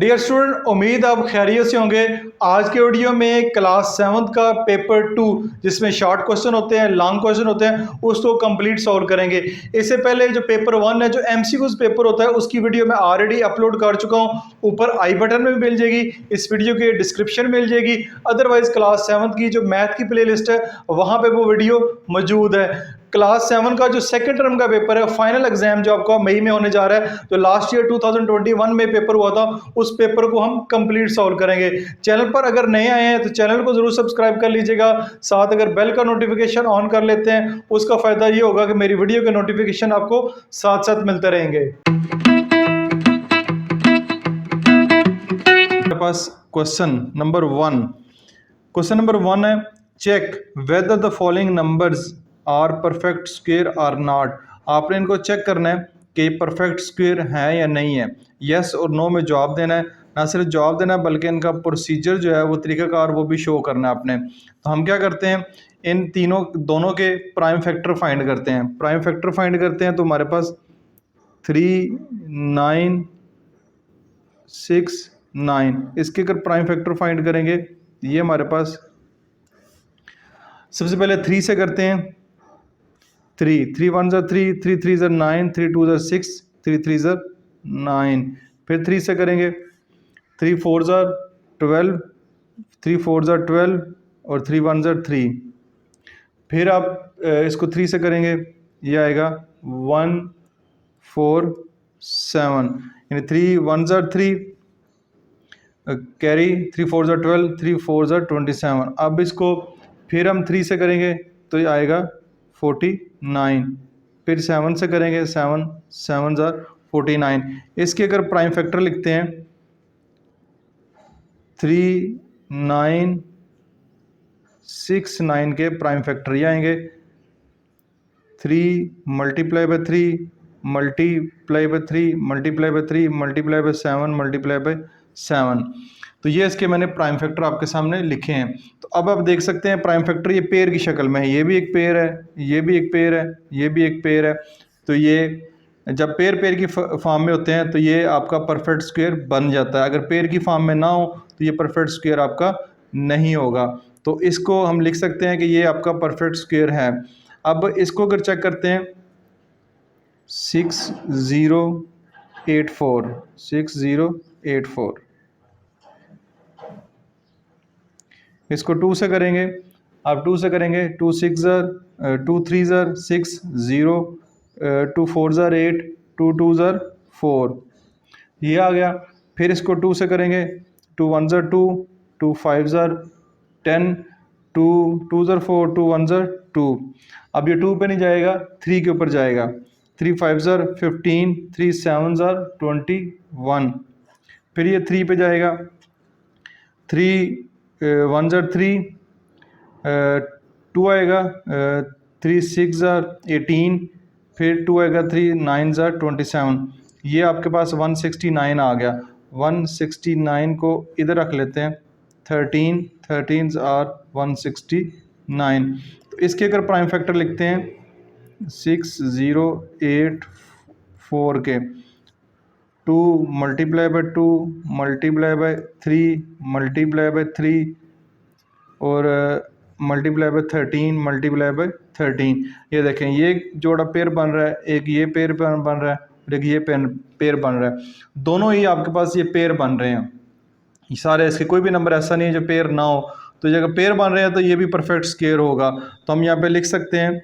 Dear student, उम्मीद आप खैरियत से होंगे। आज के वीडियो में क्लास 7 का पेपर 2 जिसमें शॉर्ट क्वेश्चन होते हैं, लॉन्ग क्वेश्चन होते हैं, उसको कंप्लीट सॉल्व करेंगे। इससे पहले जो पेपर 1 है, जो एमसीक्यूज पेपर होता है, उसकी वीडियो मैं ऑलरेडी अपलोड कर चुका हूं। ऊपर आई बटन में भी मिल जाएगी, इस वीडियो के डिस्क्रिप्शन में मिल जाएगी। अदरवाइज क्लास 7 की जो मैथ की प्ले लिस्ट है वहां पर वो वीडियो मौजूद है। क्लास 7 का जो सेकंड टर्म का पेपर है, फाइनल एग्जाम जो आपका मई में होने जा रहा है, जो लास्ट ईयर 2021 में पेपर हुआ था, उस पेपर को हम कंप्लीट सॉल्व करेंगे। चैनल पर अगर नए आए हैं तो चैनल को जरूर सब्सक्राइब कर लीजिएगा। साथ अगर बेल का नोटिफिकेशन ऑन कर लेते हैं, उसका फायदा ये होगा कि मेरी वीडियो के नोटिफिकेशन आपको साथ साथ मिलते रहेंगे। मेरे पास क्वेश्चन नंबर 1 है, check whether the following numbers are perfect square or not. आपने इनको चेक करना है कि परफेक्ट स्क्वायर है या नहीं है। यस और नो में जवाब देना है। ना सिर्फ जवाब देना है बल्कि इनका प्रोसीजर जो है, वो तरीकाकार, वो भी शो करना है आपने। तो हम क्या करते हैं, इन दोनों के प्राइम फैक्टर फाइंड करते हैं। प्राइम फैक्टर फाइंड करते हैं तो हमारे पास 3, 9, 6, 9, इसके अगर प्राइम फैक्टर फाइंड करेंगे, ये हमारे पास सबसे पहले 3 से करते हैं। 3 1 3, 3 3 9, 3 2 6, 3 3 9। फिर 3 से करेंगे, 3 4 12, 3 4 12 और 3 1 3। फिर आप इसको 3 से करेंगे, ये आएगा 1 4 7, यानी 3 1 3 कैरी, 3 4 12, 3 4 27। अब इसको फिर हम 3 से करेंगे तो ये आएगा 49। फिर 7 से करेंगे, 7 7 49। इसके अगर प्राइम फैक्टर लिखते हैं, 3 9 6 9 के प्राइम फैक्टर ये आएंगे 3 multiply by 3 multiply by 3 multiply by 3 multiply bye 7 multiply by 7। तो ये इसके मैंने प्राइम फैक्टर आपके सामने लिखे हैं। तो अब आप देख सकते हैं प्राइम फैक्टर ये पेयर की शक्ल में है। ये भी एक पेयर है, ये भी एक पेयर है, ये भी एक पेयर है। तो ये जब पेयर पेयर की फॉर्म में होते हैं तो ये आपका परफेक्ट स्क्वायर बन जाता है। अगर पेयर की फॉर्म में ना हो तो ये परफेक्ट स्क्वायर आपका नहीं होगा। तो इसको हम लिख सकते हैं कि ये आपका परफेक्ट स्क्वायर है। अब इसको अगर चेक करते हैं, 6084 6084, इसको 2 से करेंगे। अब 2 से करेंगे, 2 6 2 3 6 0, 2 4 8, 2 2 4, ये आ गया। फिर इसको 2 से करेंगे, 2 1 2, 2 5 10, 2 2 4, 2 1 2। अब ये 2 पे नहीं जाएगा, 3 के ऊपर जाएगा। 3 5 15, 3 7 21। फिर ये 3 पे जाएगा, 3 1 3, 2 आएगा, 3 6 18, फिर 2 आएगा, 3 9 27। ये आपके पास 169 आ गया। 169 को इधर रख लेते हैं, 13 13 आर 169। तो इसके अगर प्राइम फैक्टर लिखते हैं 6084 के, 2 multiply bye 2 multiply by 3 multiply by 3 और मल्टीप्लाई बाय 13 मल्टीप्लाई बाय 13। ये देखें, ये जोड़ा पेयर बन रहा है, एक ये पेयर बन रहा है और एक ये पेयर बन रहा है। दोनों ही आपके पास ये पेयर बन रहे हैं सारे। इसके कोई भी नंबर ऐसा नहीं है जो पेयर ना हो। तो जब पेयर बन रहे हैं तो ये भी परफेक्ट स्क्वायर होगा। तो हम यहाँ पे लिख सकते हैं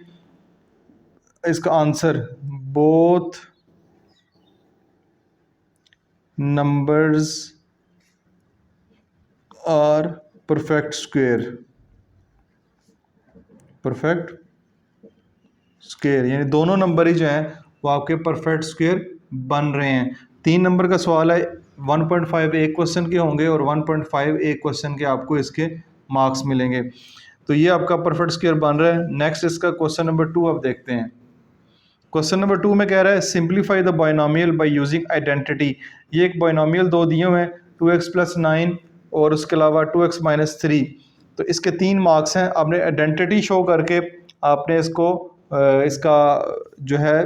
इसका answer, both numbers are perfect square. Perfect square यानी दोनों नंबर ही जो हैं वो आपके परफेक्ट स्क्वायर बन रहे हैं। 3 नंबर का सवाल है, 1.5 एक क्वेश्चन के होंगे और 1.5 एक क्वेश्चन के आपको इसके मार्क्स मिलेंगे। तो ये आपका परफेक्ट स्क्वायर बन रहा है। नेक्स्ट इसका क्वेश्चन नंबर 2 अब देखते हैं। क्वेश्चन नंबर 2 में कह रहा है, simplify the binomial by using identity. ये एक बाइनोमियल 2 दिए हुए हैं, 2x + 9 और उसके अलावा 2x - 3। तो इसके 3 मार्क्स हैं। आपने आइडेंटिटी शो करके आपने इसको इसका जो है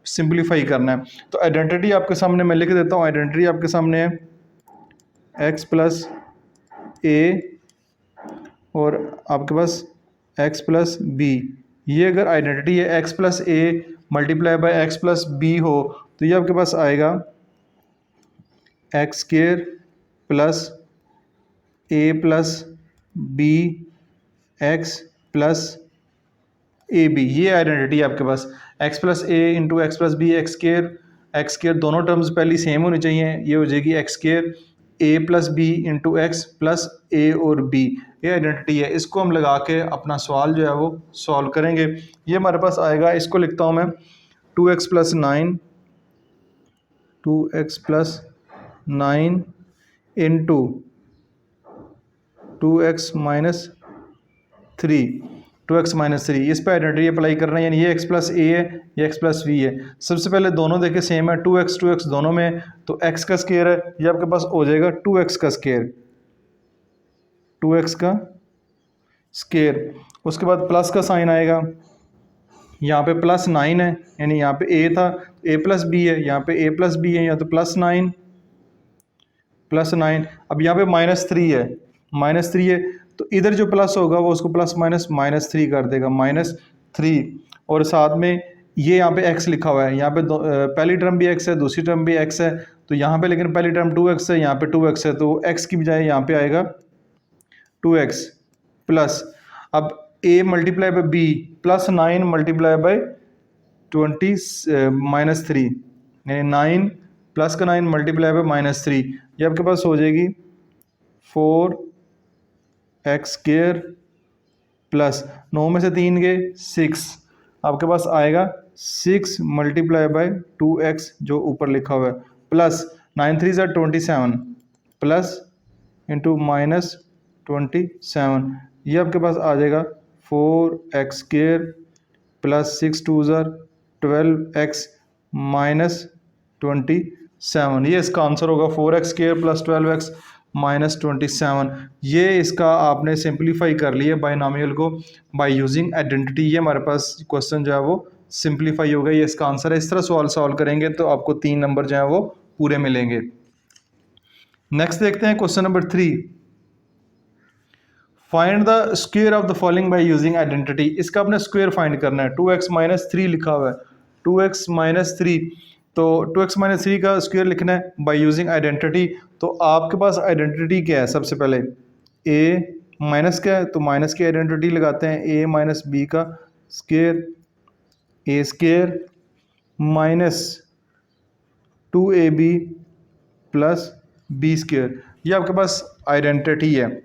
सिंप्लीफाई करना है। तो आइडेंटिटी आपके सामने मैं लिख देता हूँ। आइडेंटिटी आपके सामने है एक्स प्लस ए और आपके पास एक्स प्लस बी। ये अगर आइडेंटिटी है x plus a multiply by x plus b हो तो ये आपके पास आएगा x square plus a plus b x plus a b. ये आइडेंटिटी है आपके पास x plus a into x plus b x square दोनों टर्म्स पहली सेम होनी चाहिए। ये हो जाएगी x square a plus b into x plus a और बी। ये आइडेंटिटी है, इसको हम लगा के अपना सवाल जो है वो सॉल्व करेंगे। ये हमारे पास आएगा, इसको लिखता हूँ मैं 2x plus 9 2x plus 9 into 2x minus 3 2x minus 3। इस पर आइडेंटिटी अप्लाई कर रहे हैं, यानी ये x प्लस ए है, ये x प्लस वी है। सबसे पहले दोनों देखे सेम है, 2x दोनों में, तो x का स्क्वायर है, ये आपके पास हो जाएगा 2x का स्क्वायर 2x का स्क्वायर। उसके बाद प्लस का साइन आएगा, यहाँ पे प्लस 9 है, यानी यहाँ पे a था, a प्लस बी है, यहाँ पे a प्लस बी है, यहाँ तो प्लस 9 अब यहाँ पे -3 है, तो इधर जो प्लस होगा वो उसको प्लस -3 कर देगा -3। और साथ में ये यहाँ पे x लिखा हुआ है, यहाँ पे पहली टर्म भी x है, दूसरी टर्म भी x है, तो यहाँ पे लेकिन पहली टर्म 2x है, यहाँ पे 2x है, तो x की बजाय यहाँ पे आएगा 2x प्लस अब a multiply by b plus 9 multiply by 3 यानी 9 प्लस का 9 मल्टीप्लाई बाई -3, ये आपके पास हो जाएगी 4x स्क्वायर प्लस 9 में से 3 गए 6, आपके पास आएगा 6 मल्टीप्लाई बाई 2x जो ऊपर लिखा हुआ है, प्लस 9 3 ज़ा 27 प्लस इंटू -27, ये आपके पास आ जाएगा 4x स्क्वायर प्लस 6 2 ज़ा 12x माइनस 27। ये इसका आंसर होगा 4x square plus 12x minus 27। ये इसका आपने सिंप्लीफाई कर लिया बाइनोमियल को बाय यूजिंग आइडेंटिटी। ये हमारे पास क्वेश्चन जो है वो सिंप्लीफाई हो गया, ये इसका आंसर है। इस तरह सवाल सॉल्व करेंगे तो आपको 3 नंबर जो है वो पूरे मिलेंगे। नेक्स्ट देखते हैं question number 3, find the square of the following by using identity. इसका आपने स्क्वायर फाइंड करना है। 2x माइनस 3 लिखा हुआ है, 2x माइनस 3, तो 2x माइनस 3 का स्क्वायर लिखना है बाय यूजिंग आइडेंटिटी। तो आपके पास आइडेंटिटी क्या है, सबसे पहले a माइनस क्या है, तो माइनस की आइडेंटिटी लगाते हैं, a माइनस बी का square a square minus 2ab plus b square, ये आपके पास आइडेंटिटी है।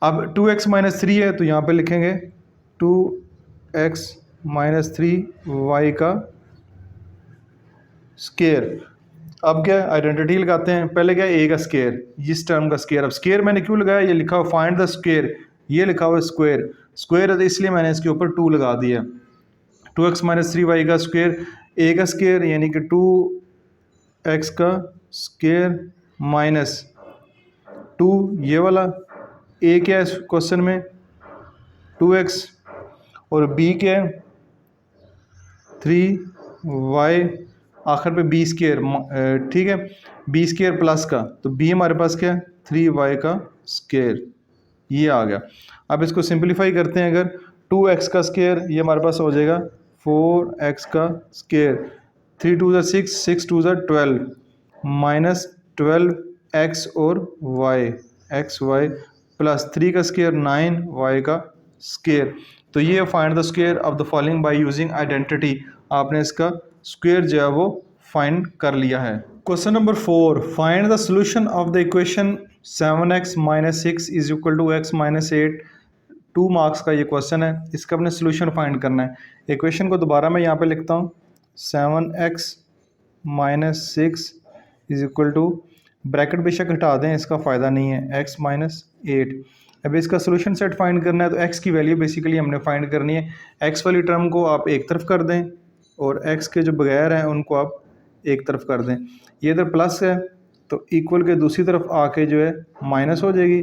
अब 2x माइनस 3 है, तो यहाँ पे लिखेंगे 2x माइनस 3y का स्क्वायर। अब क्या आइडेंटिटी लगाते हैं, पहले क्या a का स्क्वायर, इस टर्म का स्क्वायर। अब स्क्वायर मैंने क्यों लगाया, ये लिखा हुआ फाइंड द स्क्वायर, ये लिखा हुआ स्क्वायर है तो इसलिए मैंने इसके ऊपर 2 लगा दिया। 2x माइनस 3y का स्क्वायर, a का स्क्वायर यानी कि 2x का स्क्वायर माइनस 2, ये वाला a क्या है क्वेश्चन में 2x और b क्या है 3y, आखिर पे बी स्क्वायर, ठीक है, बी स्क्वायर प्लस का, तो बी हमारे पास क्या है 3y का स्क्वायर, ये आ गया। अब इसको सिंपलीफाई करते हैं, अगर 2x का स्क्वायर ये हमारे पास हो जाएगा 4x का स्क्वायर, 3 2 ज़ा 6 6 2 ज़ा 12 माइनस 12x और y प्लस 3 का स्क्वायर 9y का स्क्वायर। तो ये find the square of the following by using identity, आपने इसका स्क्वायर जो है वो फाइंड कर लिया है। Question number 4, find the solution of the equation 7x minus 6 is equal to x minus 8। 2 marks का ये क्वेश्चन है, इसका अपने सॉल्यूशन फाइंड करना है। इक्वेशन को दोबारा मैं यहाँ पे लिखता हूँ, 7x minus 6 is equal to, bracket बेशक हटा दें, इसका फ़ायदा नहीं है, x माइनस 8। अब इसका सॉल्यूशन सेट फाइंड करना है, तो x की वैल्यू बेसिकली हमने फाइंड करनी है। x वाली टर्म को आप एक तरफ कर दें और x के जो बगैर हैं उनको आप एक तरफ कर दें। ये इधर प्लस है तो इक्वल के दूसरी तरफ आके जो है माइनस हो जाएगी।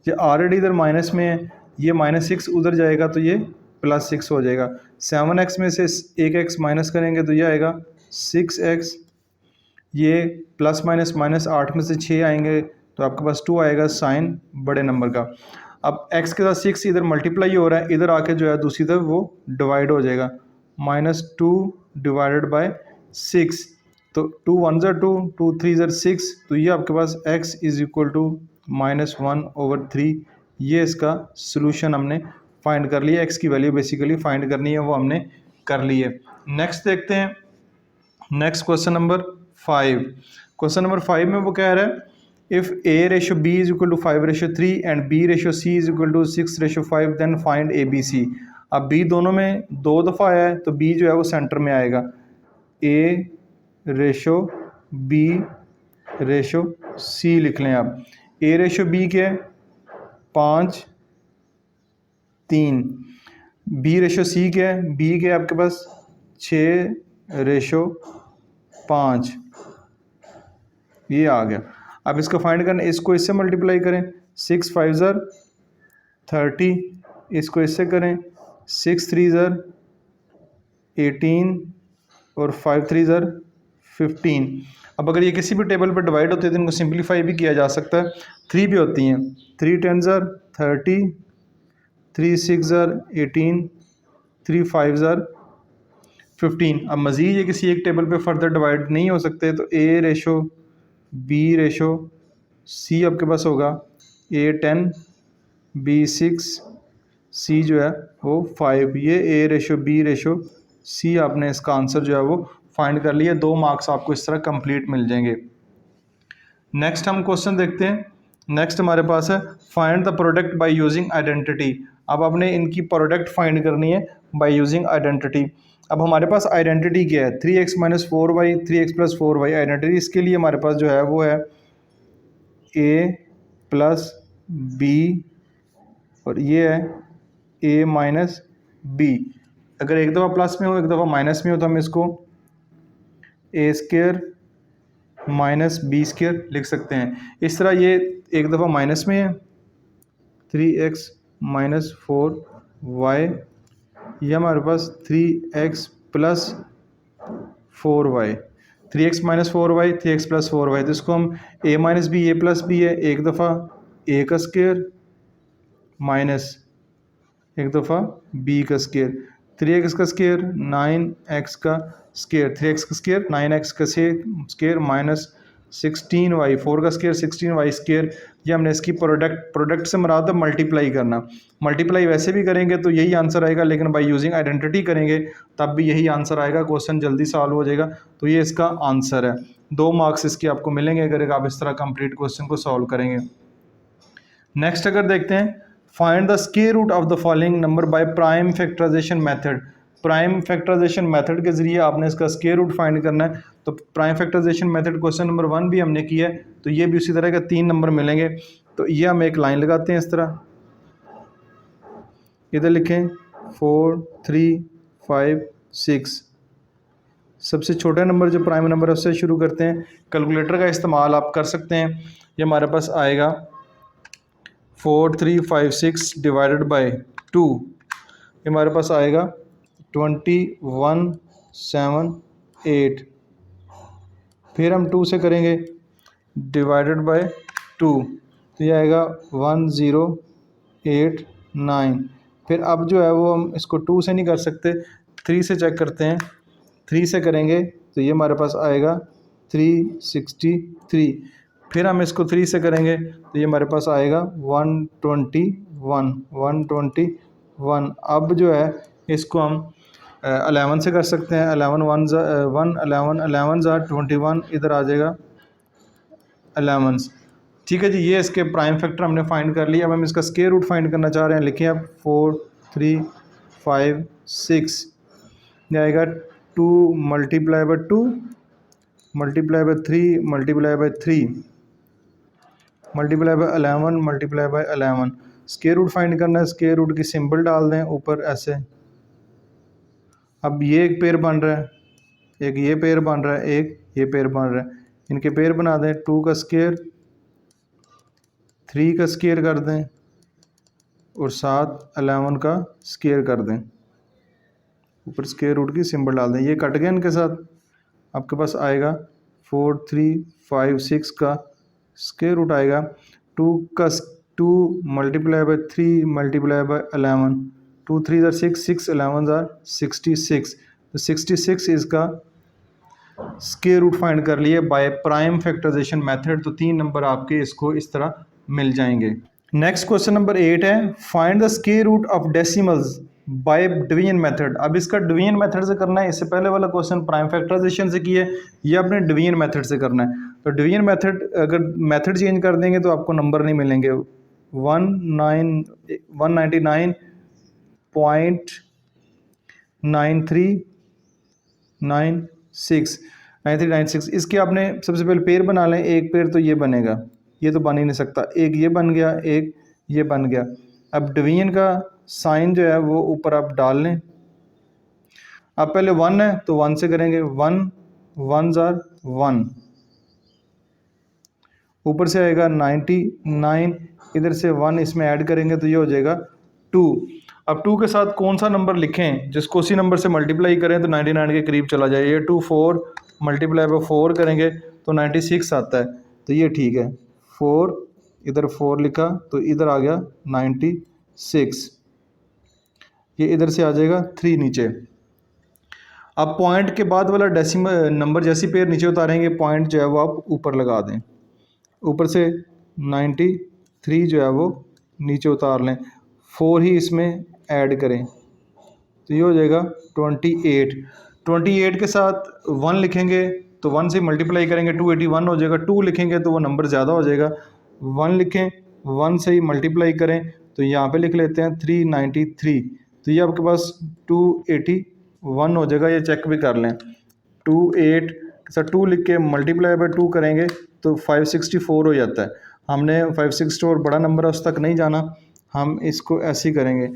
ये ऑलरेडी इधर माइनस में है, ये -6 उधर जाएगा तो ये +6 हो जाएगा। 7x में से एक x माइनस करेंगे तो ये आएगा 6x ये प्लस माइनस माइनस 8 में से 6 आएंगे तो आपके पास 2 आएगा साइन बड़े नंबर का। अब x के साथ 6 इधर मल्टीप्लाई हो रहा है, इधर आके जो है दूसरी तरफ वो डिवाइड हो जाएगा, -2 डिवाइडेड बाय 6। तो 2 1 ज़ा 2, 2 3 ज़ा 6, तो ये आपके पास x इज़ इक्वल टू -1/3। ये इसका सोल्यूशन हमने फाइंड कर लिया। x की वैल्यू बेसिकली फाइंड करनी है, वो हमने कर ली है। नेक्स्ट देखते हैं, next question number 5। Question number 5 में वो कह रहा है if a/b is equal to 5/3 and b/c is equal to 6/5 then find ABC। अब b दोनों में 2 दफ़ा आया है तो b जो है वो सेंटर में आएगा, a/b/c लिख लें आप। a/b क्या है 5 3, b/c क्या है, b क्या है आपके पास 6/5, ये आ गया। अब इसको फाइंड करना, इसको इससे मल्टीप्लाई करें, 6 5 ज़र 30, इसको इससे करें 6 3 ज़र 18 और 5 3 ज़र 15। अब अगर ये किसी भी टेबल पर डिवाइड होते हैं तो इनको सिंप्लीफाई भी किया जा सकता है, 3 भी होती हैं, 3 10 ज़र 30, 3 6 ज़र 18, 3 5 ज़र 15। अब मज़ीद ये किसी एक टेबल पे फर्दर डिवाइड नहीं हो सकते तो a/b/c आपके पास होगा a10 b6 c जो है वो 5। ये a/b/c आपने इसका आंसर जो है वो फाइंड कर लिया। 2 मार्क्स आपको इस तरह कंप्लीट मिल जाएंगे। नेक्स्ट हम क्वेश्चन देखते हैं। नेक्स्ट हमारे पास है find the product by using identity. अब आपने इनकी प्रोडक्ट फाइंड करनी है बाय यूजिंग आइडेंटिटी। अब हमारे पास आइडेंटिटी क्या है, 3x - 4y 3x + 4y। Identity इसके लिए हमारे पास जो है वो है a + b और ये है a - b। अगर एक दफ़ा प्लस में हो एक दफ़ा माइनस में हो तो हम इसको a² - b² लिख सकते हैं। इस तरह ये एक दफ़ा माइनस में है 3x - 4y, ये हमारे पास 3x + 4y, 3x - 4y 3x + 4y। तो इसको हम a - b a + b है, एक दफ़ा a का स्क्वायर माइनस एक दफ़ा b का स्क्वायर, 3x का स्क्वायर 9x का स्क्वायर, 3x का स्क्वायर 9x का स्क्वायर माइनस 16y 4 का स्क्वायर 16y स्क्वायर। ये हमने इसकी प्रोडक्ट से मुराद है मल्टीप्लाई करना। मल्टीप्लाई वैसे भी करेंगे तो यही आंसर आएगा, लेकिन बाय यूजिंग आइडेंटिटी करेंगे तब भी यही आंसर आएगा, क्वेश्चन जल्दी सॉल्व हो जाएगा। तो ये इसका आंसर है। 2 मार्क्स इसके आपको मिलेंगे अगर आप इस तरह कंप्लीट क्वेश्चन को सॉल्व करेंगे। नेक्स्ट अगर देखते हैं find the square root of the following number by prime factorisation method. Prime factorisation method के ज़रिए आपने इसका स्क्वायर रूट फाइंड करना है। तो prime factorisation method question number 1 भी हमने किया है, तो ये भी उसी तरह के 3 नंबर मिलेंगे। तो ये हम एक लाइन लगाते हैं इस तरह, इधर लिखें 4 3 5 6। सबसे छोटा नंबर जो प्राइम नंबर है उससे शुरू करते हैं। कैलकुलेटर का इस्तेमाल आप कर सकते हैं। ये हमारे पास आएगा 4 3 5 6 डिवाइडेड बाय 2, ये हमारे पास आएगा 21 7 8। फिर हम 2 से करेंगे डिवाइडेड बाय 2, तो ये आएगा 1 0 8 9। फिर अब जो है वो हम इसको 2 से नहीं कर सकते, 3 से चेक करते हैं। 3 से करेंगे तो ये हमारे पास आएगा 363। फिर हम इसको 3 से करेंगे तो ये हमारे पास आएगा 121। अब जो है इसको हम 11 से कर सकते हैं। 11 1 11 11 21, इधर आ जाएगा 11। ठीक है जी, ये इसके प्राइम फैक्टर हमने फाइंड कर लिया। अब हम इसका स्क्वायर रूट फाइंड करना चाह रहे हैं। लिखिए आप 4 3 5 6, ये आएगा 2 × 2 multiply by 3 multiply by 3 multiply by 11 multiply by 11। Square root find करना है, स्क्वायर रूट की सिंबल डाल दें ऊपर ऐसे। अब ये एक पेयर बन रहा है, एक ये पेयर बन रहा है, एक ये पेयर बन रहा है। इनके पेयर बना दें, 2 का स्क्वायर 3 का स्क्वायर कर दें और साथ 11 का स्क्वायर कर दें, ऊपर स्क्वायर रूट की सिंबल डाल दें। ये कट गए इनके साथ, आपके पास आएगा 4356 का स्क्वायर रूट आएगा। 2 मल्टीप्लाई बाय 3 मल्टीप्लाई बाय 11, 2 3 ज़ार 6, 6 11 ज़ार 66। तो 66 इसका स्क्वायर रूट फाइंड कर लिए बाय प्राइम फैक्टराइजेशन मेथड। तो 3 नंबर आपके इसको इस तरह मिल जाएंगे। नेक्स्ट क्वेश्चन नंबर 8 है, find the square root of decimals by division method. अब इसका डिवीजन मेथड से करना है। इससे पहले वाला क्वेश्चन प्राइम फैक्टराइजेशन से किया है, ये अपने डिवीजन मेथड से करना है। तो डिवीजन मेथड अगर मेथड चेंज कर देंगे तो आपको नंबर नहीं मिलेंगे। 199.9396 इसके आपने सबसे पहले पेयर बना लें। एक पेयर तो ये बनेगा, ये तो बन ही नहीं सकता। एक ये बन गया, एक ये बन गया। अब डिवीजन का साइन जो है वो ऊपर आप डाल लें। अब पहले 1 है तो 1 से करेंगे, 1 1 ज़ार 1, ऊपर से आएगा 99, इधर से 1 इसमें ऐड करेंगे तो ये हो जाएगा 2। अब 2 के साथ कौन सा नंबर लिखें जिसको उसी नंबर से मल्टीप्लाई करें तो 99 के करीब चला जाए। ये 2 4 मल्टीप्लाई बाय 4 करेंगे तो 96 आता है। तो ये ठीक है, 4 इधर 4 लिखा तो इधर आ गया 96, ये इधर से आ जाएगा 3 नीचे। अब पॉइंट के बाद वाला डेसिमल नंबर जैसी पेयर नीचे उतारेंगे, पॉइंट जो है वो आप ऊपर लगा दें। ऊपर से 93 जो है वो नीचे उतार लें, 4 ही इसमें ऐड करें तो ये हो जाएगा 28। 28 के साथ 1 लिखेंगे तो 1 से मल्टीप्लाई करेंगे 281 हो जाएगा। 2 लिखेंगे तो वो नंबर ज़्यादा हो जाएगा। 1 लिखें, 1 से ही मल्टीप्लाई करें तो यहाँ पे लिख लेते हैं 393। तो ये आपके पास 281 हो जाएगा। ये चेक भी कर लें, 28 के साथ 2 लिख के मल्टीप्लाई बाय 2 करेंगे तो 564 हो जाता है। हमने 564 बड़ा नंबर है उस तक नहीं जाना, हम इसको ऐसे ही करेंगे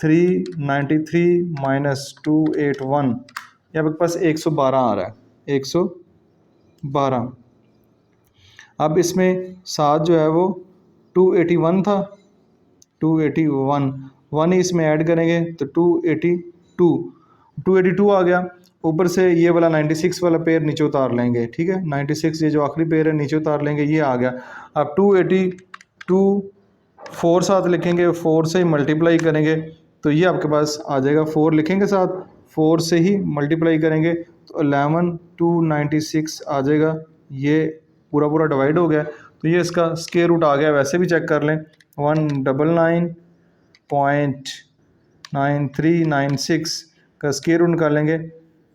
393 माइनस 281, ये आपके पास 112 आ रहा है, 112। अब इसमें साथ जो है वो 281 था, 281 1 ही इसमें ऐड करेंगे तो 282 आ गया। ऊपर से ये वाला 96 वाला पेयर नीचे उतार लेंगे, ठीक है। 96 ये जो आखिरी पेयर है नीचे उतार लेंगे, ये आ गया। अब 282 4 साथ लिखेंगे, 4 से ही मल्टीप्लाई करेंगे तो ये आपके पास आ जाएगा। 4 लिखेंगे साथ, 4 से ही मल्टीप्लाई करेंगे तो 11296 आ जाएगा। ये पूरा पूरा डिवाइड हो गया तो ये इसका स्क्वायर रूट आ गया। वैसे भी चेक कर लें, 199.9396 का स्क्वायर रूट निकालेंगे।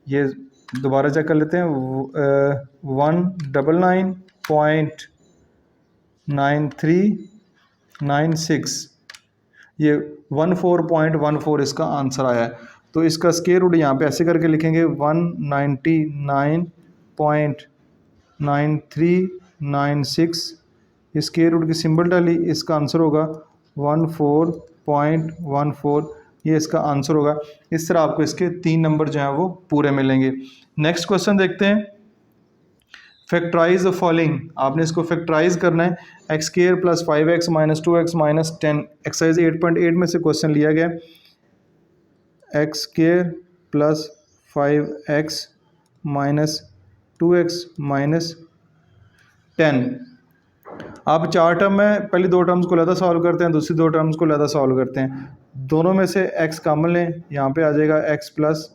ये दोबारा चेक कर लेते हैं, 199.9396, ये 14.14 इसका आंसर आया है। तो इसका स्क्वायर रूट यहाँ पे ऐसे करके लिखेंगे 199.9396, इस स्क्वायर रूट की सिंबल डाली, इसका आंसर होगा 14.14, ये इसका आंसर होगा। इस तरह आपको इसके 3 नंबर जो हैं वो पूरे मिलेंगे। नेक्स्ट क्वेश्चन देखते हैं, फैक्टराइज द फॉलोइंग। आपने इसको फैक्टराइज करना है, x square plus 5x minus 2x minus 10। Exercise 8.8 में से क्वेश्चन लिया गया, x square plus 5x minus 2x minus 10। आप 4 टर्म में पहली 2 टर्म्स को लहदा सॉल्व करते हैं, दूसरी 2 टर्म्स को लहदा सॉल्व करते हैं। दोनों में से x कॉमन लें, यहाँ पे आ जाएगा x प्लस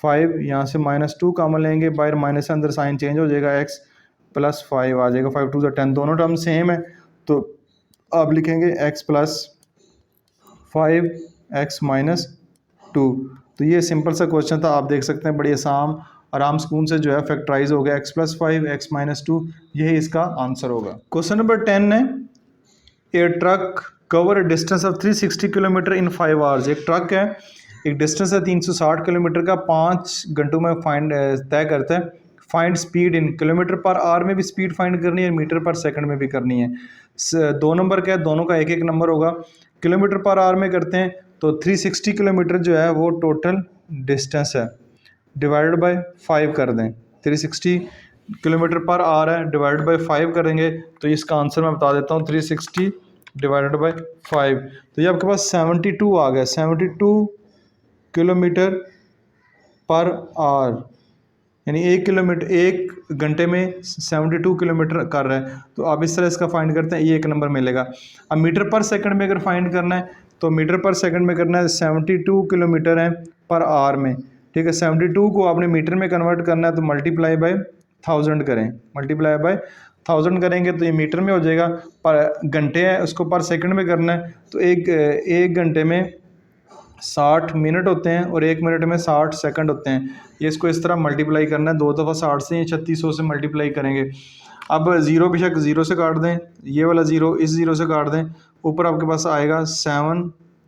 5, यहाँ से माइनस 2 कॉमन लेंगे, बाहर माइनस से अंदर साइन चेंज हो जाएगा, x प्लस 5 आ जाएगा। 5 2 10, दोनों टर्म सेम है तो आप लिखेंगे x प्लस 5x माइनस 2। तो ये सिंपल सा क्वेश्चन था, आप देख सकते हैं बड़ी आराम सुकून से जो है फैक्टराइज हो गया। x प्लस 5 x माइनस 2, यही इसका आंसर होगा। क्वेश्चन नंबर 10 है, a truck cover distance of 360 kilometre in 5 hours. एक ट्रक है, एक डिस्टेंस है 360 किलोमीटर का, 5 घंटों में फाइंड तय करता है। Find speed in kilometre per hour में भी स्पीड फाइंड करनी है, मीटर पर सेकंड में भी करनी है। 2 नंबर का है, दोनों का एक एक नंबर होगा। किलोमीटर पर आवर में करते हैं तो 360 किलोमीटर जो है वो टोटल डिस्टेंस है, डिवाइडेड बाय 5 कर दें। 360 किलोमीटर पर आवर है, डिवाइडेड बाय 5 करेंगे तो इसका आंसर मैं बता देता हूँ, 360 डिवाइडेड बाय 5, तो ये आपके पास 72 आ गया। 72 किलोमीटर पर आवर, यानी 1 घंटे में 72 किलोमीटर कर रहा है। तो आप इस तरह इसका फाइंड करते हैं, ये एक नंबर मिलेगा। अब मीटर पर सेकंड में अगर फाइंड करना है तो मीटर पर सेकंड में करना है 72 किलोमीटर है पर आवर में, ठीक है। 72 को आपने मीटर में कन्वर्ट करना है तो मल्टीप्लाई बाय 1000 करें, मल्टीप्लाई बाय 1000 करेंगे तो ये मीटर में हो जाएगा। पर घंटे है उसको पर सेकंड में करना है तो एक घंटे में 60 मिनट होते हैं और 1 मिनट में 60 सेकंड होते हैं। ये इसको इस तरह मल्टीप्लाई करना है, 2 दफ़ा 60 से, ये 3600 से मल्टीप्लाई करेंगे। अब ज़ीरो बेशक ज़ीरो से काट दें, ये वाला ज़ीरो इस ज़ीरो से काट दें, ऊपर आपके पास आएगा 7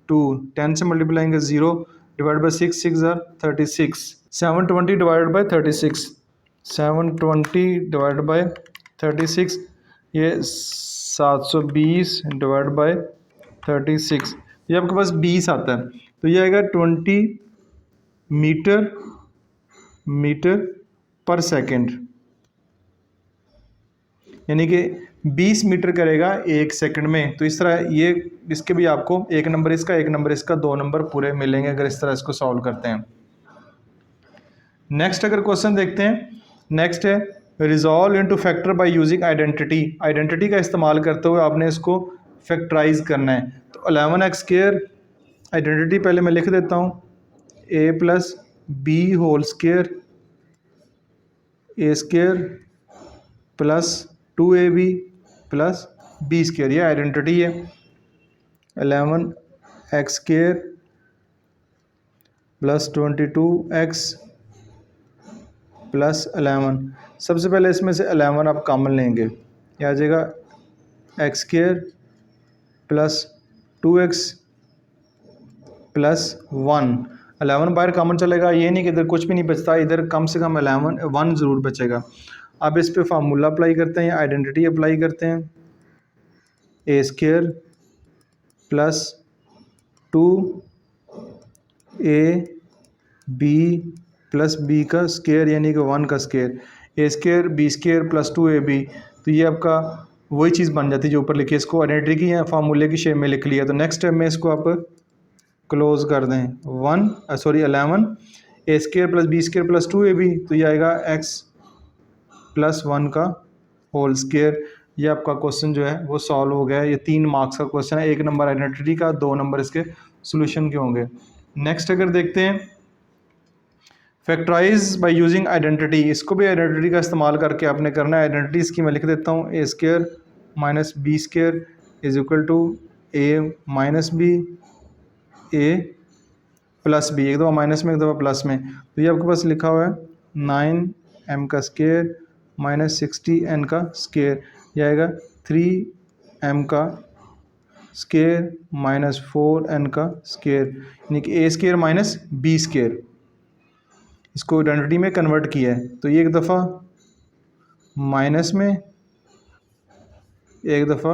2 10 से multiplying 0 divide by 6 6 36 720 divide by 36 720 divide by 36 ये 720 डिवाइड बाई 36 ये आपके पास 20 आता है। तो ये आएगा 20 मीटर पर सेकंड, यानी कि 20 मीटर करेगा 1 सेकंड में। तो इस तरह ये इसके भी आपको एक नंबर इसका 2 नंबर पूरे मिलेंगे अगर इस तरह इसको सॉल्व करते हैं। नेक्स्ट अगर क्वेश्चन देखते हैं, नेक्स्ट है resolve into factor by using identity. Identity का इस्तेमाल करते हुए आपने इसको फैक्टराइज करना है। तो 11x², आइडेंटिटी पहले मैं लिख देता हूँ, a plus B whole square a² plus 2ab plus b², ये आइडेंटिटी है। 11x² plus 22x plus 11। सबसे पहले इसमें से 11 आप कॉमन लेंगे, यह आ जाएगा x² प्लस 2x प्लस 1। 11 बाहर कॉमन चलेगा, ये नहीं कि इधर कुछ भी नहीं बचता, इधर कम से कम 1 ज़रूर बचेगा। अब इस पे फार्मूला अप्लाई करते हैं या आइडेंटिटी अप्लाई करते हैं, a² plus 2ab plus b का स्क्वायर यानी कि 1 का square, a² b² plus 2ab। तो ये आपका वही चीज़ बन जाती है जो ऊपर लिखी है, इसको आइडेंटिटी की या फार्मूले की शेप में लिख लिया। तो नेक्स्ट स्टेप में इसको आप क्लोज कर दें, 11 a² plus b² plus 2ab, तो ये आएगा x प्लस 1 का होल स्क्वायर। ये आपका क्वेश्चन जो है वो सॉल्व हो गया है। ये 3 मार्क्स का क्वेश्चन है, 1 नंबर आइडेंटिटी का, 2 नंबर इसके सोल्यूशन के होंगे। नेक्स्ट अगर देखते हैं फैक्टराइज बाय यूजिंग आइडेंटिटी, इसको भी आइडेंटिटी का इस्तेमाल करके आपने करना है। आइडेंटिटी इसकी मैं लिख देता हूँ, a² minus b² is equal to a minus b a plus b, एक दफ़ा माइनस में एक दफ़ा प्लस में। तो ये आपके पास लिखा हुआ है 9m का स्क्वायर माइनस 60n का स्क्वायर, यह आएगा 3m का स्क्वायर माइनस 4n का स्क्वायर, यानी कि a² माइनस b²। इसको आइडेंटिटी में कन्वर्ट किया है तो ये एक दफ़ा माइनस में एक दफ़ा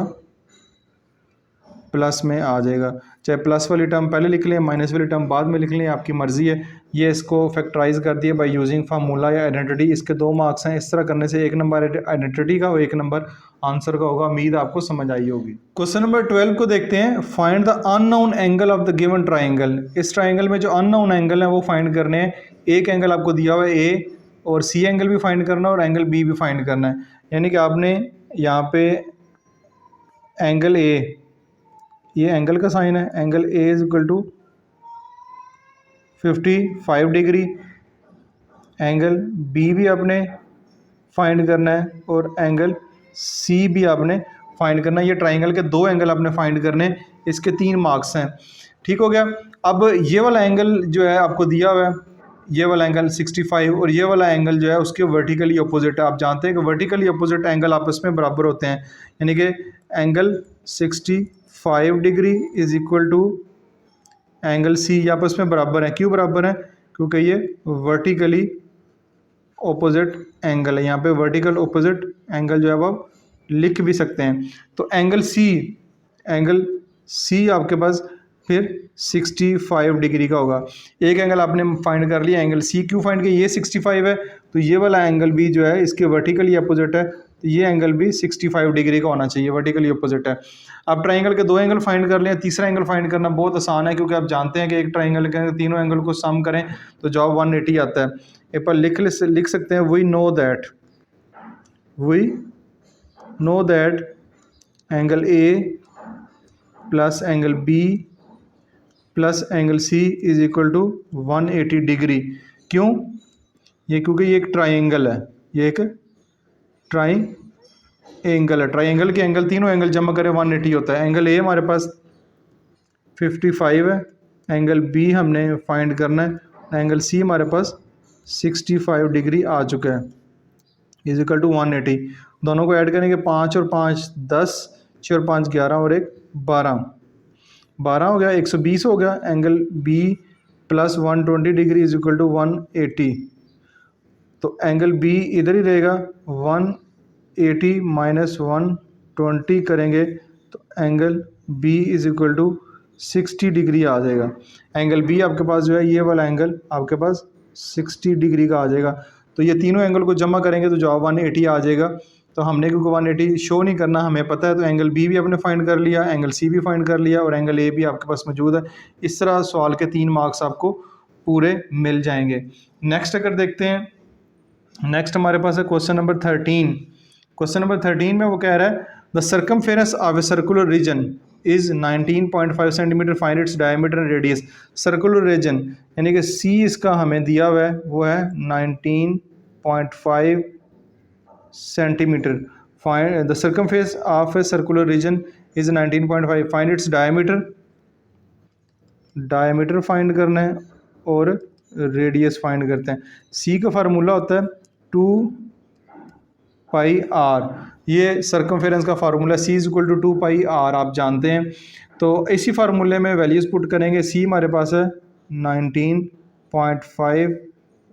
प्लस में आ जाएगा, चाहे प्लस वाली टर्म पहले लिख लें माइनस वाली टर्म बाद में लिख लें, आपकी मर्ज़ी है। ये इसको फैक्टराइज कर दिया बाय यूजिंग फार्मूला या आइडेंटिटी। इसके 2 मार्क्स हैं। इस तरह करने से 1 नंबर आइडेंटिटी का और 1 नंबर आंसर का होगा। उम्मीद आपको समझ आई होगी। क्वेश्चन नंबर 12 को देखते हैं, find the unknown angle of the given triangle. इस ट्राइंगल में जो अननोन एंगल है वो फाइंड करने हैं। एक एंगल आपको दिया हुआ है ए, और सी एंगल भी फाइंड करना है और एंगल बी भी फाइंड करना है। यानी कि आपने यहाँ पे एंगल ए, ये एंगल का साइन है, angle A is equal to 55 degree. Angle B भी आपने फाइंड करना है और एंगल सी भी आपने फाइंड करना है। ये ट्राइंगल के 2 एंगल आपने फाइंड करने हैं। इसके 3 मार्क्स हैं। ठीक हो गया। अब ये वाला एंगल जो है आपको दिया हुआ है, ये वाला एंगल 65, और ये वाला एंगल जो है उसके वर्टिकली अपोजिट है। आप जानते हैं कि वर्टिकली अपोजिट एंगल आपस में बराबर होते हैं, यानी कि angle 65 degree is equal to angle C, ये आपस में बराबर है। क्यों बराबर है? क्योंकि ये वर्टिकली ऑपोजिट एंगल है। यहाँ पे वर्टिकल ऑपोजिट एंगल जो है वो आप लिख भी सकते हैं। तो एंगल सी आपके पास फिर 65 डिग्री का होगा। एक एंगल आपने फाइंड कर लिया, एंगल सी। क्यों फाइंड किया? ये 65 है तो ये वाला एंगल भी जो है इसके वर्टिकली अपोजिट है, तो ये एंगल भी 65 डिग्री का होना चाहिए, वर्टिकली अपोजिट है। अब ट्राइंगल के 2 एंगल फाइंड कर लें। तीसरा एंगल फाइंड करना बहुत आसान है, क्योंकि आप जानते हैं कि एक ट्राइंगल के तीनों एंगल को सम करें तो जवाब 180 आता है। एक बार लिख सकते हैं, we know that angle A plus angle B plus angle C is equal to 180 degree. क्यों? ये क्योंकि ये एक ट्राइंगल है, ये एक ट्राइंगल है। ट्राइंगल के एंगल, तीनों एंगल जमा करें 180 होता है। एंगल ए हमारे पास 55 है, एंगल बी हमने फाइंड करना है, एंगल सी हमारे पास 65 डिग्री आ चुका है, इज इक्वल टू 180। दोनों को ऐड करेंगे, 5 और 5 10, 6 और 5 11 और 1 12 हो गया, 120 हो गया। Angle B plus 120 degree is equal to 180। तो एंगल बी इधर ही रहेगा, 180 माइनस 120 करेंगे तो angle B is equal to 60 degree आ जाएगा। एंगल बी आपके पास जो है, ये वाला एंगल आपके पास 60 डिग्री का आ जाएगा। तो ये तीनों एंगल को जमा करेंगे तो जवाब 180 आ जाएगा। तो हमने क्योंकि 180 शो नहीं करना, हमें पता है, तो एंगल बी भी आपने फाइंड कर लिया, एंगल सी भी फाइंड कर लिया और एंगल ए भी आपके पास मौजूद है। इस तरह सवाल के 3 मार्क्स आपको पूरे मिल जाएंगे। नेक्स्ट अगर देखते हैं, नेक्स्ट हमारे पास है क्वेश्चन नंबर 13। क्वेश्चन नंबर 13 में वो कह रहा है the circumference of a circular region is 19.5 centimetre, find its diameter and radius. Circular region यानी कि सी इसका हमें दिया हुआ है, वो है 19.5 centimetre. Find the circumference of a circular region is 19.5, find its diameter find करना है और रेडियस फाइंड करते हैं। सी का फार्मूला होता है 2 पाई आर, ये सर्कमफेरेंस का formula, C is equal to 2 pi R आप जानते हैं। तो इसी फार्मूले में वैल्यूज़ पुट करेंगे। सी हमारे पास है 19.5,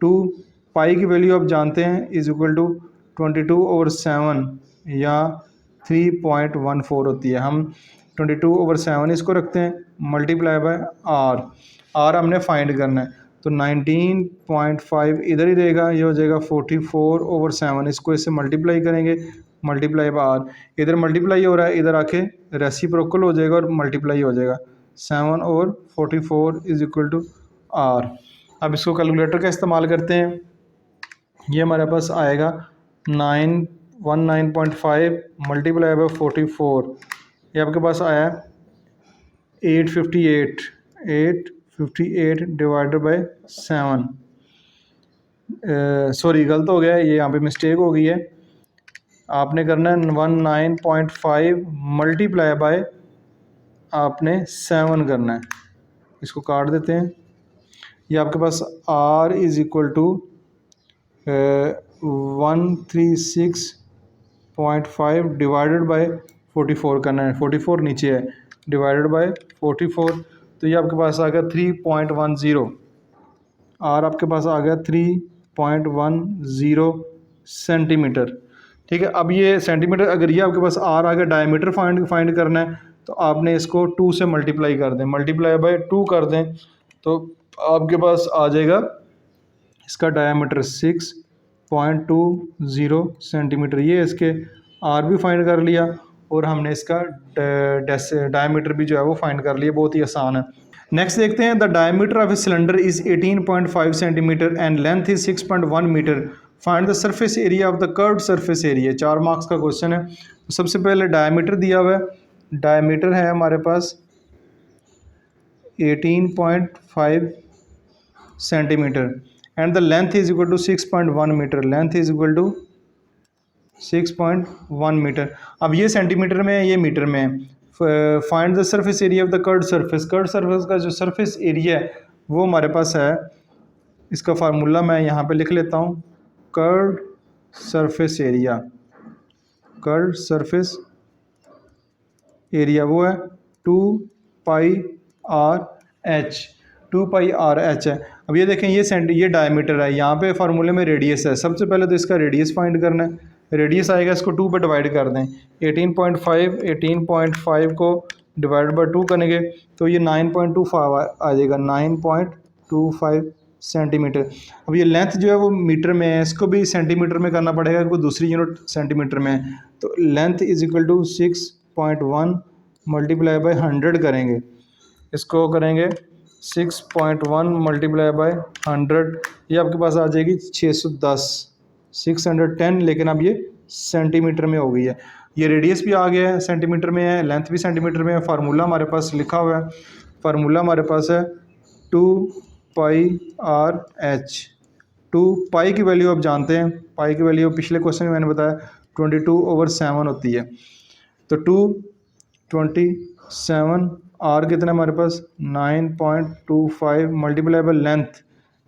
2 पाई की वैल्यू आप जानते हैं इज इक्वल टू 22/7 या 3.14 होती है। हम 22/7 इसको रखते हैं, मल्टीप्लाई बाय आर हमने फाइंड करना है। तो 19.5 इधर ही रहेगा, ये हो जाएगा 44/7, इसको इससे मल्टीप्लाई करेंगे, मल्टीप्लाई बाय आर। इधर मल्टीप्लाई हो रहा है, इधर आके रेसिप्रोकल हो जाएगा और मल्टीप्लाई हो जाएगा। 7/44 इज इक्वल टू आर। अब इसको कैलकुलेटर का इस्तेमाल करते हैं, ये हमारे पास आएगा 19.5 मल्टीप्लाई बाय 44, ये आपके पास आया 858 डिवाइडेड बाय 7। सॉरी गलत हो गया, ये यहाँ पे मिस्टेक हो गई है। आपने करना है 19.5 मल्टीप्लाई बाय आपने 7 करना है। इसको काट देते हैं, ये आपके पास r is equal to 136.5 divided by 44 करना है। 44 नीचे है, डिवाइडेड बाय 44, तो ये आपके पास आ गया 3.10। आर आपके पास आ गया 3.10 सेंटीमीटर। ठीक है, अब ये सेंटीमीटर, अगर ये आपके पास आर आ गया, डायमीटर फाइंड करना है तो आपने इसको 2 से मल्टीप्लाई कर दें, मल्टीप्लाई बाय 2 कर दें तो आपके पास आ जाएगा इसका डायमीटर 6.20 सेंटीमीटर। ये इसके आर भी फाइंड कर लिया और हमने इसका डायमीटर भी जो है वो फाइंड कर लिया, बहुत ही आसान है। नेक्स्ट देखते हैं, the diameter of a cylinder is 18.5 centimetre and length is 6.1 metre, find the surface area of the curved surface area. 4 marks का क्वेश्चन है। तो सबसे पहले डायमीटर दिया हुआ है, डायमीटर है हमारे पास 18.5 centimetre and the length is equal to 6.1 metre, length is equal to 6.1 metre. अब ये सेंटीमीटर में है, ये मीटर में है। Find the surface area of the curved surface, curved surface का जो सरफेस एरिया है वो हमारे पास है, इसका फार्मूला मैं यहाँ पे लिख लेता हूँ। Curved surface area, curved surface area वो है 2 pi R H, 2 pi R H है। अब ये देखें, ये डायमीटर है, यहाँ पे फार्मूले में रेडियस है। सबसे पहले तो इसका रेडियस फाइंड करना है, रेडियस आएगा, इसको 2 पे डिवाइड कर दें। 18.5 को डिवाइड बाय 2 करेंगे तो ये 9.25 आ जाएगा, 9.25 सेंटीमीटर। अब ये लेंथ जो है वो मीटर में है, इसको भी सेंटीमीटर में करना पड़ेगा, कोई दूसरी यूनिट सेंटीमीटर में है। तो length is equal to 6.1 multiply by 100 करेंगे, इसको करेंगे 6.1 मल्टीप्लाई बाय 100 ये आपके पास आ जाएगी 610, 610, लेकिन अब ये सेंटीमीटर में हो गई है। ये रेडियस भी आ गया है, सेंटीमीटर में है, लेंथ भी सेंटीमीटर में है। फार्मूला हमारे पास लिखा हुआ है, फार्मूला हमारे पास है 2πr/h। 2 पाई की वैल्यू आप जानते हैं, पाई की वैल्यू पिछले क्वेश्चन में मैंने बताया 22/7 होती है। तो 227, आर कितना हमारे पास 9.25 मल्टीप्लाई बाय लेंथ,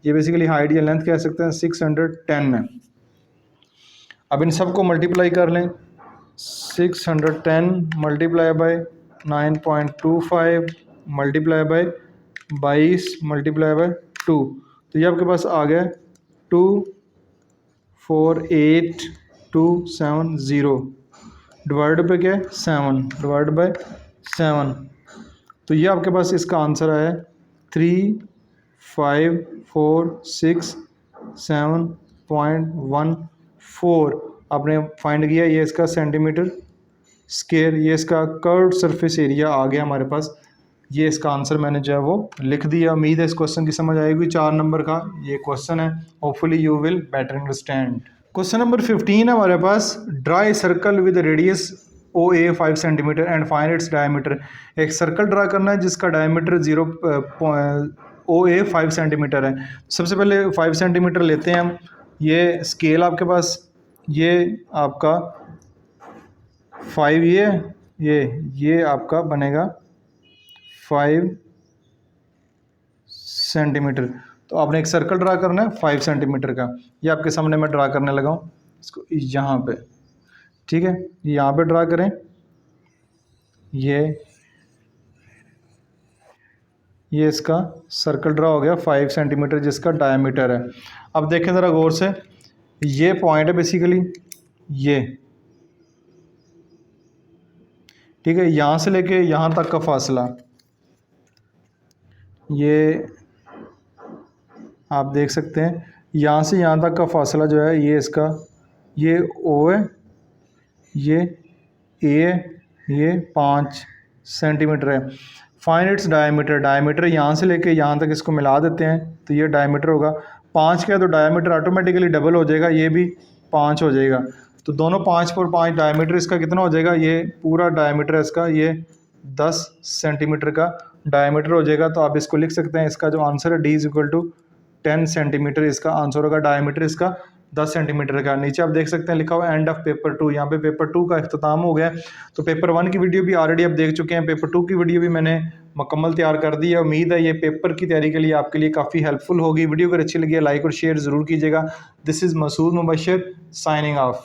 ये बेसिकली हाइट या लेंथ कह सकते हैं, 610 है। अब इन सबको मल्टीप्लाई कर लें, 610 multiply by 9.25 multiply by 22 multiply by 2, तो ये आपके पास आ गया 248,270 डिवाइड बाय क्या है 7, डिवाइड बाय 7, तो ये आपके पास इसका आंसर आया 3546.7.14 आपने फाइंड किया। ये इसका सेंटीमीटर स्क्वायर, ये इसका कर्व्ड सरफेस एरिया आ गया हमारे पास। ये इसका आंसर मैंने जो है वो लिख दिया। उम्मीद है इस क्वेश्चन की समझ आएगी। 4 नंबर का ये क्वेश्चन है, hopefully you will better understand. Question number 15 है हमारे पास, draw a circle with radius OA 5 centimetre and find its diameter. एक सर्कल ड्रा करना है जिसका डायमीटर OA 5 सेंटीमीटर है। सबसे पहले 5 सेंटीमीटर लेते हैं हम। ये स्केल आपके पास, ये आपका 5, ये आपका बनेगा 5 सेंटीमीटर। तो आपने एक सर्कल ड्रा करना है 5 सेंटीमीटर का। ये आपके सामने मैं ड्रा करने लगा हूँ इसको यहाँ पे, ठीक है। यहाँ पे ड्रा करें, ये इसका सर्कल ड्रा हो गया 5 सेंटीमीटर जिसका डायमीटर है। अब देखें ज़रा गौर से, ये पॉइंट है बेसिकली, ये ठीक है, यहाँ से लेके यहाँ तक का फासला, ये आप देख सकते हैं, यहाँ से यहाँ तक का फासला जो है ये इसका, ये O है, ये A है, ये 5 सेंटीमीटर है। फाइंड इट्स डायमीटर, डायमीटर यहाँ से लेके यहाँ तक इसको मिला देते हैं तो ये डायमीटर होगा 5 का, तो डायमीटर ऑटोमेटिकली डबल हो जाएगा, ये भी 5 हो जाएगा। तो दोनों 5 पर 5 डायमीटर इसका कितना हो जाएगा, ये पूरा डायमीटर है इसका ये 10 सेंटीमीटर का डायमीटर हो जाएगा। तो आप इसको लिख सकते हैं, इसका जो आंसर है D = 10 सेंटीमीटर इसका आंसर होगा। डायमीटर इसका 10 सेंटीमीटर का। नीचे आप देख सकते हैं लिखा हुआ एंड ऑफ पेपर 2, यहाँ पे पेपर 2 का इख्तिताम हो गया। तो पेपर 1 की वीडियो भी ऑलरेडी आप देख चुके हैं, पेपर 2 की वीडियो भी मैंने मुकम्मल तैयार कर दी है। उम्मीद है ये पेपर की तैयारी के लिए आपके लिए काफ़ी हेल्पफुल होगी। वीडियो अगर अच्छी लगी है लाइक और शेयर ज़रूर कीजिएगा। This is Masood Mubashar signing of.